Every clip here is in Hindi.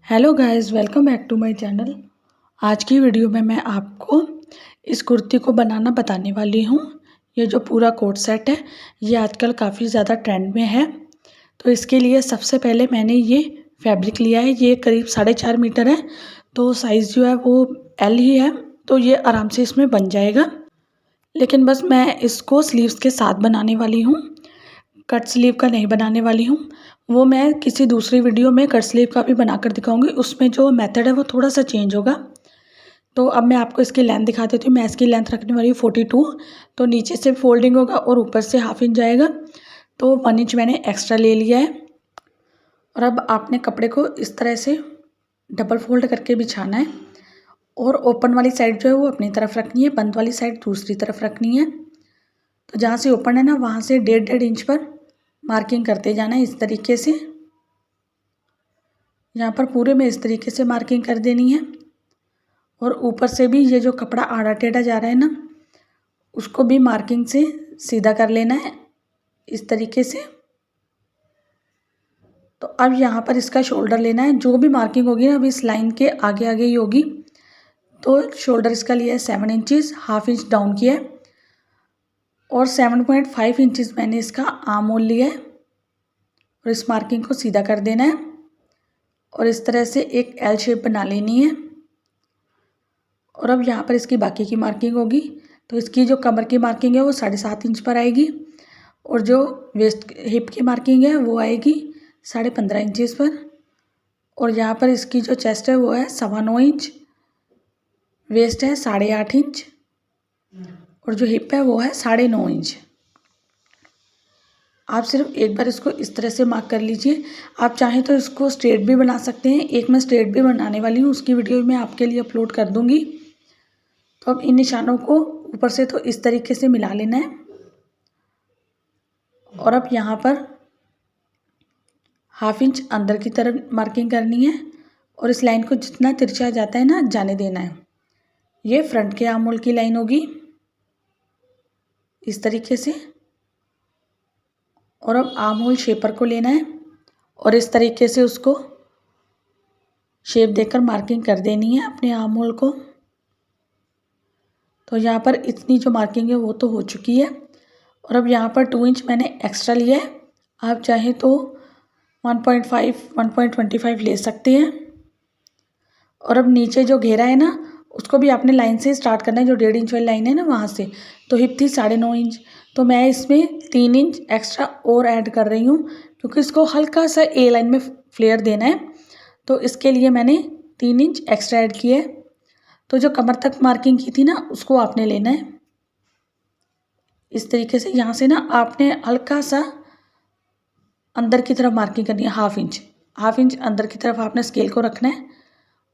Hello guys, welcome back to my channel. आज की वीडियो में मैं आपको इस कुर्ती को बनाना बताने वाली हूँ। ये जो पूरा कोट सेट है ये आजकल काफ़ी ज़्यादा ट्रेंड में है। तो इसके लिए सबसे पहले मैंने ये फैब्रिक लिया है। ये करीब 4.5 मीटर है, तो साइज़ जो है वो एल ही है, तो ये आराम से इसमें बन जाएगा। लेकिन बस मैं इसको स्लीव्स के साथ बनाने वाली हूँ, कट स्लीव का नहीं बनाने वाली हूँ। वो मैं किसी दूसरी वीडियो में कट स्लीव का भी बनाकर दिखाऊंगी। उसमें जो मेथड है वो थोड़ा सा चेंज होगा। तो अब मैं आपको इसकी लेंथ दिखा देती हूँ। मैं इसकी लेंथ रखने वाली हूँ 42। तो नीचे से फोल्डिंग होगा और ऊपर से ½ इंच जाएगा, तो 1 इंच मैंने एक्स्ट्रा ले लिया है। और अब आपने कपड़े को इस तरह से डबल फोल्ड करके बिछाना है और ओपन वाली साइड जो है वो अपनी तरफ रखनी है, बंद वाली साइड दूसरी तरफ रखनी है। तो जहाँ से ओपन है ना, वहाँ से 1.5 इंच पर मार्किंग करते जाना है इस तरीके से। यहाँ पर पूरे में इस तरीके से मार्किंग कर देनी है। और ऊपर से भी ये जो कपड़ा आड़ा टेढ़ा जा रहा है ना, उसको भी मार्किंग से सीधा कर लेना है इस तरीके से। तो अब यहाँ पर इसका शोल्डर लेना है। जो भी मार्किंग होगी ना, अब इस लाइन के आगे आगे ही होगी। तो शोल्डर इसका लिया है 7 इंचज़, ½ इंच डाउन किया है। और 7.5 इंचज़ मैंने इसका आर्म होल लिया है और इस मार्किंग को सीधा कर देना है और इस तरह से एक एल शेप बना लेनी है। और अब यहाँ पर इसकी बाकी की मार्किंग होगी। तो इसकी जो कमर की मार्किंग है वो 7.5 इंच पर आएगी और जो वेस्ट हिप की मार्किंग है वो आएगी 15.5 इंचज़ पर। और यहाँ पर इसकी जो चेस्ट है वो है 9.25 इंच, वेस्ट है 8.5 इंच और जो हिप है वो है 9.5 इंच। आप सिर्फ एक बार इसको इस तरह से मार्क कर लीजिए। आप चाहें तो इसको स्ट्रेट भी बना सकते हैं। एक मैं स्ट्रेट भी बनाने वाली हूँ, उसकी वीडियो मैं आपके लिए अपलोड कर दूँगी। तो अब इन निशानों को ऊपर से तो इस तरीके से मिला लेना है। और अब यहाँ पर ½ इंच अंदर की तरफ मार्किंग करनी है और इस लाइन को जितना तिरछा जाता है ना, जाने देना है। ये फ्रंट के आर्म होल की लाइन होगी इस तरीके से। और अब आर्म होल शेपर को लेना है और इस तरीके से उसको शेप देकर मार्किंग कर देनी है अपने आर्म होल को। तो यहाँ पर इतनी जो मार्किंग है वो तो हो चुकी है। और अब यहाँ पर 2 इंच मैंने एक्स्ट्रा लिया है। आप चाहे तो 1.5 1.25 ले सकते हैं। और अब नीचे जो घेरा है ना, उसको भी आपने लाइन से स्टार्ट करना है, जो 1.5 इंच वाली लाइन है ना वहाँ से। तो हिप थी 9.5 इंच, तो मैं इसमें 3 इंच एक्स्ट्रा और ऐड कर रही हूँ क्योंकि इसको हल्का सा ए लाइन में फ्लेयर देना है। तो इसके लिए मैंने 3 इंच एक्स्ट्रा ऐड किया है। तो जो कमर तक मार्किंग की थी ना, उसको आपने लेना है इस तरीके से। यहाँ से ना आपने हल्का सा अंदर की तरफ मार्किंग करनी है, ½ इंच अंदर की तरफ आपने स्केल को रखना है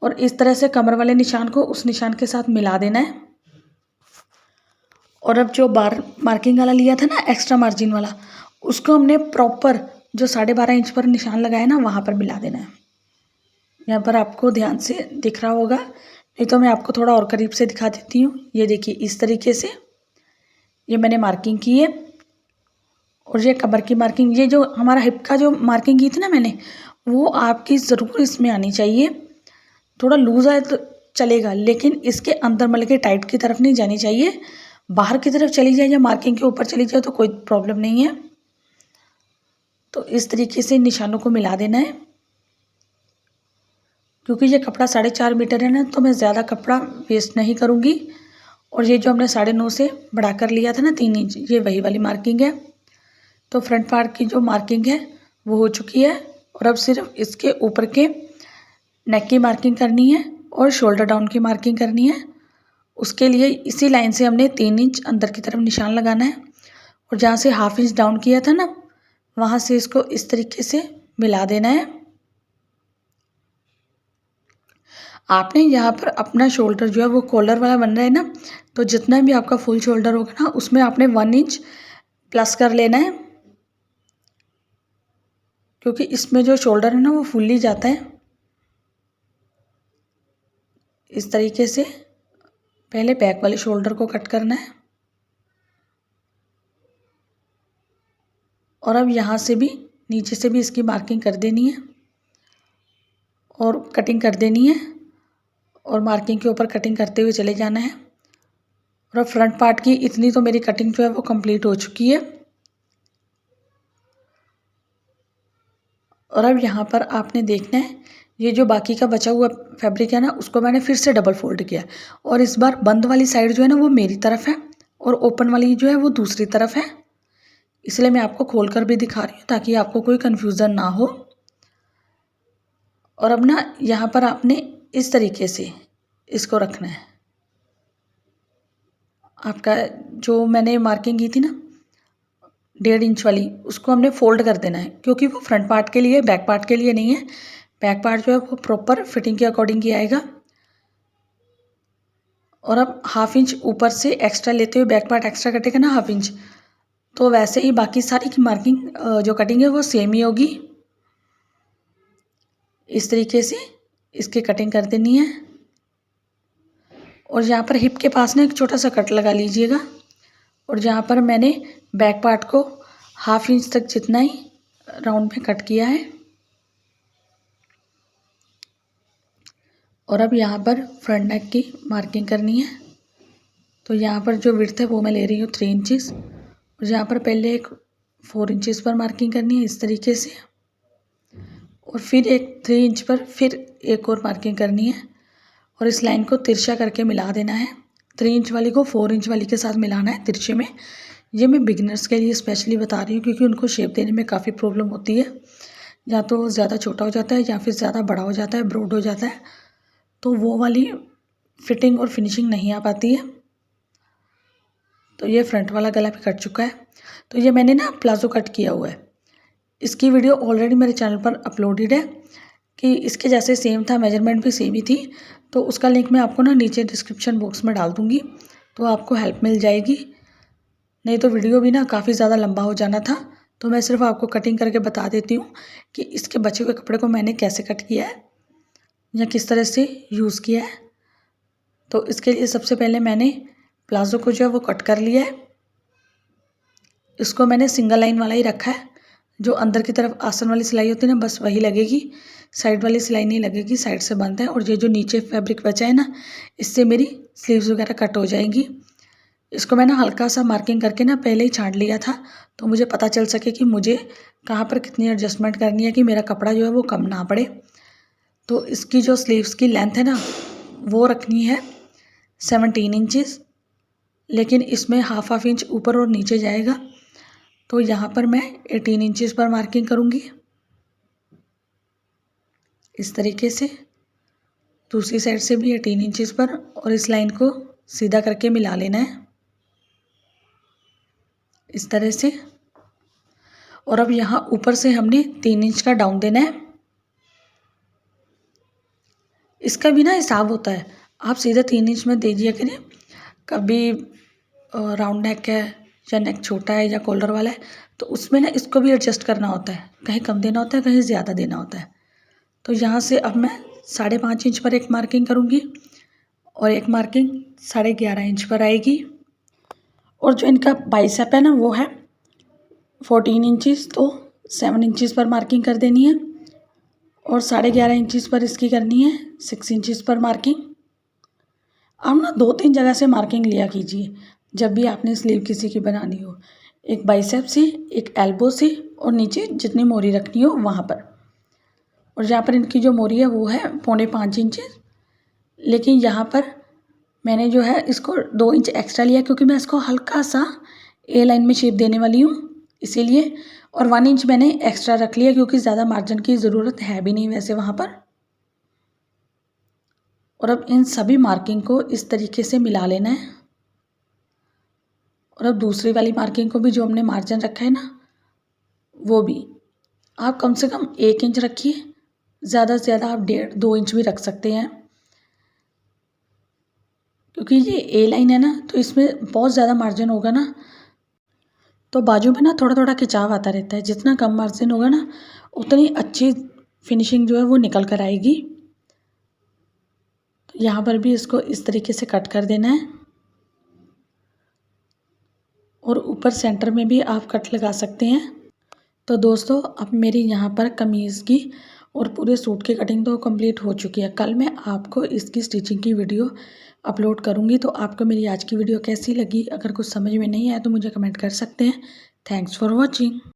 और इस तरह से कमर वाले निशान को उस निशान के साथ मिला देना है। और अब जो बार मार्किंग वाला लिया था ना, एक्स्ट्रा मार्जिन वाला, उसको हमने प्रॉपर जो 12.5 इंच पर निशान लगाया ना, वहाँ पर मिला देना है। यहाँ पर आपको ध्यान से दिख रहा होगा, नहीं तो मैं आपको थोड़ा और करीब से दिखा देती हूँ। ये देखिए इस तरीके से ये मैंने मार्किंग की है। और ये कमर की मार्किंग, ये जो हमारा हिप का जो मार्किंग की थी ना मैंने, वो आपकी ज़रूर इसमें आनी चाहिए। थोड़ा लूज आए तो चलेगा, लेकिन इसके अंदर मतलब के टाइट की तरफ नहीं जानी चाहिए। बाहर की तरफ चली जाए या मार्किंग के ऊपर चली जाए तो कोई प्रॉब्लम नहीं है। तो इस तरीके से निशानों को मिला देना है। क्योंकि ये कपड़ा 4.5 मीटर है ना, तो मैं ज़्यादा कपड़ा वेस्ट नहीं करूँगी। और ये जो हमने 9.5 से बढ़ाकर लिया था ना 3 इंच, ये वही वाली मार्किंग है। तो फ्रंट पार्ट की जो मार्किंग है वो हो चुकी है। और अब सिर्फ इसके ऊपर के नेक की मार्किंग करनी है और शोल्डर डाउन की मार्किंग करनी है। उसके लिए इसी लाइन से हमने 3 इंच अंदर की तरफ निशान लगाना है और जहाँ से ½ इंच डाउन किया था ना, वहाँ से इसको इस तरीके से मिला देना है। आपने यहाँ पर अपना शोल्डर जो है वो कॉलर वाला बन रहा है ना, तो जितना भी आपका फुल शोल्डर होगा ना, उसमें आपने 1 इंच प्लस कर लेना है। क्योंकि इसमें जो शोल्डर है ना वो फुल ही जाता है। इस तरीके से पहले बैक वाले शोल्डर को कट करना है। और अब यहाँ से भी नीचे से भी इसकी मार्किंग कर देनी है। और कटिंग कर देनी है और मार्किंग के ऊपर कटिंग करते हुए चले जाना है। और अब फ्रंट पार्ट की इतनी तो मेरी कटिंग जो है वो कंप्लीट हो चुकी है। और अब यहाँ पर आपने देखना है, ये जो बाकी का बचा हुआ फैब्रिक है ना, उसको मैंने फिर से डबल फोल्ड किया और इस बार बंद वाली साइड जो है ना वो मेरी तरफ है और ओपन वाली जो है वो दूसरी तरफ है। इसलिए मैं आपको खोल कर भी दिखा रही हूँ ताकि आपको कोई कन्फ्यूज़न ना हो। और अब ना यहाँ पर आपने इस तरीके से इसको रखना है। आपका जो मैंने मार्किंग की थी ना 1.5 इंच वाली, उसको हमने फोल्ड कर देना है, क्योंकि वो फ्रंट पार्ट के लिए, बैक पार्ट के लिए नहीं है। बैक पार्ट जो है वो प्रॉपर फिटिंग के अकॉर्डिंग ही आएगा। और अब 1/2 इंच ऊपर से एक्स्ट्रा लेते हुए बैक पार्ट एक्स्ट्रा कटेगा ना 1/2 इंच, तो वैसे ही बाकी सारी की मार्किंग जो कटिंग है वो सेम ही होगी। इस तरीके से इसकी कटिंग कर देनी है। और यहाँ पर हिप के पास ना एक छोटा सा कट लगा लीजिएगा। और जहाँ पर मैंने बैक पार्ट को 1/2 इंच तक जितना ही राउंड में कट किया है। और अब यहाँ पर फ्रंट नेक की मार्किंग करनी है। तो यहाँ पर जो विड्थ है वो मैं ले रही हूँ 3 इंचेस। और यहाँ पर पहले एक 4 इंचेस पर मार्किंग करनी है इस तरीके से, और फिर एक 3 इंच पर फिर एक और मार्किंग करनी है और इस लाइन को तिरछा करके मिला देना है। 3 इंच वाली को 4 इंच वाली के साथ मिलाना है तिरछे में। ये मैं बिगिनर्स के लिए स्पेशली बता रही हूँ, क्योंकि उनको शेप देने में काफ़ी प्रॉब्लम होती है। या तो ज़्यादा छोटा हो जाता है या फिर ज़्यादा बड़ा हो जाता है, ब्रॉड हो जाता है, तो वो वाली फिटिंग और फिनिशिंग नहीं आ पाती है। तो ये फ्रंट वाला गला भी कट चुका है। तो ये मैंने ना प्लाजो कट किया हुआ है। इसकी वीडियो ऑलरेडी मेरे चैनल पर अपलोडेड है कि इसके जैसे सेम था, मेजरमेंट भी सेम ही थी। तो उसका लिंक मैं आपको ना नीचे डिस्क्रिप्शन बॉक्स में डाल दूँगी, तो आपको हेल्प मिल जाएगी। नहीं तो वीडियो भी ना काफ़ी ज़्यादा लंबा हो जाना था। तो मैं सिर्फ आपको कटिंग करके बता देती हूँ कि इसके बचे हुए कपड़े को मैंने कैसे कट किया है या किस तरह से यूज़ किया है। तो इसके लिए सबसे पहले मैंने प्लाज़ो को जो है वो कट कर लिया है। इसको मैंने सिंगल लाइन वाला ही रखा है। जो अंदर की तरफ आसन वाली सिलाई होती है ना, बस वही लगेगी, साइड वाली सिलाई नहीं लगेगी, साइड से बंद है। और ये जो नीचे फैब्रिक बचा है ना, इससे मेरी स्लीव्स वगैरह कट हो जाएंगी। इसको मैंने हल्का सा मार्किंग करके ना पहले ही छांट लिया था, तो मुझे पता चल सके कि मुझे कहाँ पर कितनी एडजस्टमेंट करनी है कि मेरा कपड़ा जो है वो कम ना पड़े। तो इसकी जो स्लीव्स की लेंथ है ना, वो रखनी है 17 इंचेस, लेकिन इसमें हाफ इंच ऊपर और नीचे जाएगा। तो यहाँ पर मैं 18 इंचेस पर मार्किंग करूँगी इस तरीके से। दूसरी साइड से भी 18 इंचेस पर, और इस लाइन को सीधा करके मिला लेना है इस तरह से। और अब यहाँ ऊपर से हमने 3 इंच का डाउन देना है। इसका भी ना हिसाब होता है, आप सीधा 3 इंच में दे दिया करें। कभी राउंड नेक है या नेक छोटा है या कॉलर वाला है, तो उसमें ना इसको भी एडजस्ट करना होता है, कहीं कम देना होता है, कहीं ज़्यादा देना होता है। तो यहाँ से अब मैं 5.5 इंच पर एक मार्किंग करूँगी और एक मार्किंग 11.5 इंच पर आएगी। और जो इनका बाइसेप है ना वो है 14 इंचेस, तो 7 इंचेस पर मार्किंग कर देनी है। और 11.5 इंचेस पर इसकी करनी है 6 इंचेस पर मार्किंग। आप ना 2-3 जगह से मार्किंग लिया कीजिए जब भी आपने स्लीव किसी की बनानी हो। एक बाइसेप से, एक एल्बो से, और नीचे जितनी मोरी रखनी हो वहाँ पर। और यहाँ पर इनकी जो मोरी है वो है 4.5 इंचेस, लेकिन यहाँ पर मैंने जो है इसको 2 इंच एक्स्ट्रा लिया, क्योंकि मैं इसको हल्का सा ए लाइन में शेप देने वाली हूँ इसीलिए। और 1 इंच मैंने एक्स्ट्रा रख लिया, क्योंकि ज़्यादा मार्जिन की ज़रूरत है भी नहीं वैसे वहाँ पर। और अब इन सभी मार्किंग को इस तरीके से मिला लेना है। और अब दूसरी वाली मार्किंग को भी जो हमने मार्जिन रखा है ना, वो भी आप कम से कम 1 इंच रखिए, ज़्यादा से ज़्यादा आप 1.5-2 इंच भी रख सकते हैं। क्योंकि ये ए लाइन है ना, तो इसमें बहुत ज़्यादा मार्जिन होगा ना, तो बाजू में ना थोड़ा थोड़ा खिंचाव आता रहता है। जितना कम मार्जिन होगा ना, उतनी अच्छी फिनिशिंग जो है वो निकल कर आएगी। तो यहाँ पर भी इसको इस तरीके से कट कर देना है। और ऊपर सेंटर में भी आप कट लगा सकते हैं। तो दोस्तों, अब मेरी यहाँ पर कमीज़ की और पूरे सूट की कटिंग तो कंप्लीट हो चुकी है। कल मैं आपको इसकी स्टिचिंग की वीडियो अपलोड करूँगी। तो आपको मेरी आज की वीडियो कैसी लगी? अगर कुछ समझ में नहीं आया तो मुझे कमेंट कर सकते हैं। Thanks for watching.